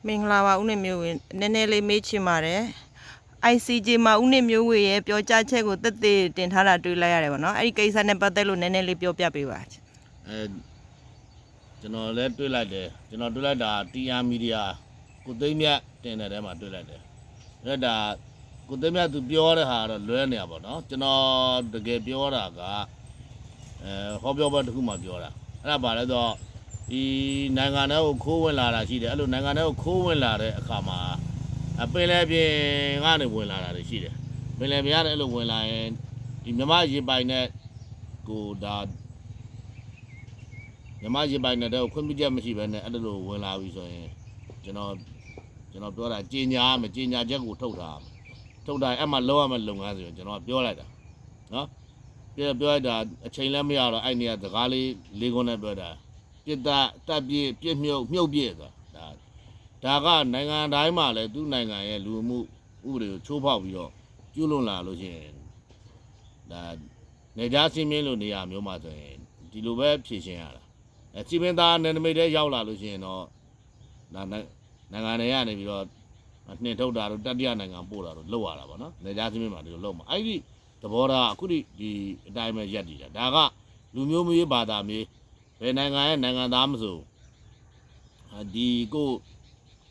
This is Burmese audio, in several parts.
မင်္ဂလာပါဦးနေမျိုးဝင်နည်းနည်းလေးမေးချင်ပါတယ် ICJ မှာဦးနေမျိုးဝင်ရဲ့ပြောကြားချက်ကိုတက်တက်တင်ထားတာတွေ့လိုက်ရတယ်ဗောနော်အဲ့ဒီကိစ္စနဲ့ပတ်သက်လို့နည်းနည်းလေးပြောပြပေးပါကျွန်တော်လည်းတွေ့လိုက်တယ်ကျွန်တော်တွေ့လိုက်တာ TR မီဒီယာကိုသိမ်းမြတ်တင်တဲ့ထဲမှာတွေ့လိုက်တယ်အဲ့ဒါကိုသိမ်းမြတ်သူပြောတဲ့ဟာတော့လွဲနေရပါတော့ကျွန်တော်တကယ်ပြောတာကဟောပြောပွဲတစ်ခုမှပြောတာအဲ့ဒါပါလဲတော့ဒီနိုင်ငံထဲကိုခိုးဝင်လာတာရှိတယ်အဲ့လိုနိုင်ငံထဲကိုခိုးဝင်လာတဲ့အခါမှာပင်လယ်ပြင်ကနေဝင်လာတာတွေရှိတယ်ပင်လယ်ပြင်ကနေအဲ့လိုဝင်လာရင်ဒီမြမရေပိုင်နဲ့ကိုဒါမြမရေပိုင်နဲ့တော့ခွင့်ပြုချက်မရှိဘဲနဲ့အဲ့လိုဝင်လာပြီဆိုရင်ကျွန်တော်ပြောတာကြေညာမယ်ကြေညာချက်ကိုထုတ်တာအဲ့မှာလောက်ရမယ်လုပ်ငန်းဆိုရင်ကျွန်တော်ပြောလိုက်တာနော်ပြောလိုက်တာအချိန်လည်းမရတော့အဲ့နေရာစကားလေး၄ခုနဲ့ပြောတာပြစ်တက်ပြည့်ပြစ်မြုပ်ပြည့်ဆိုတာဒါကနိုင်ငံတိုင်းမှာလည်းသူ့နိုင်ငံရဲ့လူမှုဥပဒေကိုချိုးဖောက်ပြီးတော့ကျူးလွန်လာလို့ရှိရင်ဒါနေကြစင်းမင်းလိုနေရာမျိုးမှာဆိုရင်ဒီလိုပဲဖြေရှင်းရတာစီမင်းသားနယ်နိမိတ်ထဲရောက်လာလို့ရှိရင်တော့ဒါနိုင်ငံတွေကနေပြီးတော့နှင်ထုတ်တာတို့တတိယနိုင်ငံပို့တာတို့လုပ်ရတာပေါ့နော်နေကြစင်းမင်းမှာဒီလိုလုပ်မှာအဲ့ဒီသဘောထားအခုဒီအတိုင်းပဲရက်တည်တာဒါကလူမျိုးမျိုးဘာသာမျိုးဘယ်နိုင်ငံရဲ့နိုင်ငံသားမဆိုဒီကို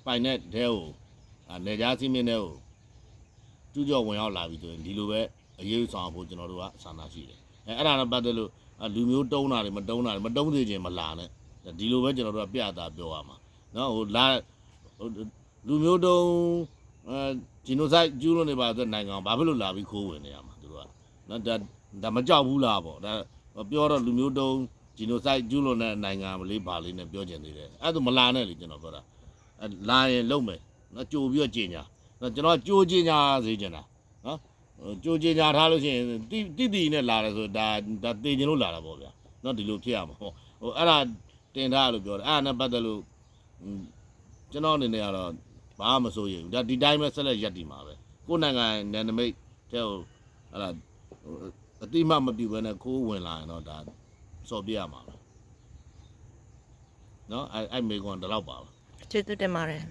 ပိုင်တဲ့တဲကိုနေကြစင်းမင်းတဲ့ကိုကျူးကျော်ဝင်ရောက်လာပြီဆိုရင်ဒီလိုပဲအရေးဆောင်ဖို့ကျွန်တော်တို့ကဆန္ဒရှိတယ်အဲ့ဒါနဲ့ပတ်သက်လို့လူမျိုးတုံးတာတွေမတုံးသေးခြင်းမလာနဲ့ဒီလိုပဲကျွန်တော်တို့ကပြတာပြောရမှာနော်ဟိုလာလူမျိုးတုံးဂျီနိုဆိုက်ကျူးလွန်နေပါတဲ့နိုင်ငံဘာဖြစ်လို့လာပြီးခိုးဝင်နေရမှာသူတို့ကနော်ဒါမကြောက်ဘူးလားပေါ့ဒါပြောတော့လူမျိုးတုံးဂျီနိုဆိုက်ကျူးလွန်တဲ့နိုင်ငံလေးပါလေးနဲ့ပြောချင်သေးတယ်အဲ့ဒါမလာနဲ့လေကျွန်တော်ပြောတာလာရင်လုံးမယ်နော်ကြိုပြီးတော့ကြေညာကျွန်တော်ကြိုကြေညာစေချင်တာနော်ကြိုကြေညာထားလို့ရှိရင်တိနဲ့လာတယ်ဆိုဒါတေချင်လို့လာတာပေါ့ဗျာနော်ဒီလိုဖြစ်ရမှာဟိုအဲ့ဒါတင်ထားလို့ပြောတယ်အဲ့ဒါနဲ့ပတ်သက်လို့ကျွန်တော်အနေနဲ့ကတော့ဘာမှမစိုးရိမ်ဘူးဒါဒီတိုင်းပဲဆက်လက်ရပ်တည်မှာပဲကိုယ်နိုင်ငံနယ်နိမိတ်တဲ့ဟိုအဲ့ဒါအတိမမပြူဘဲနဲ့ခိုးဝင်လာရင်တော့ဒါစော်ပြရမှာပဲနော်အဲ့မေကွန်တလောက်ပါပဲကျေးဇူးတင်ပါတယ်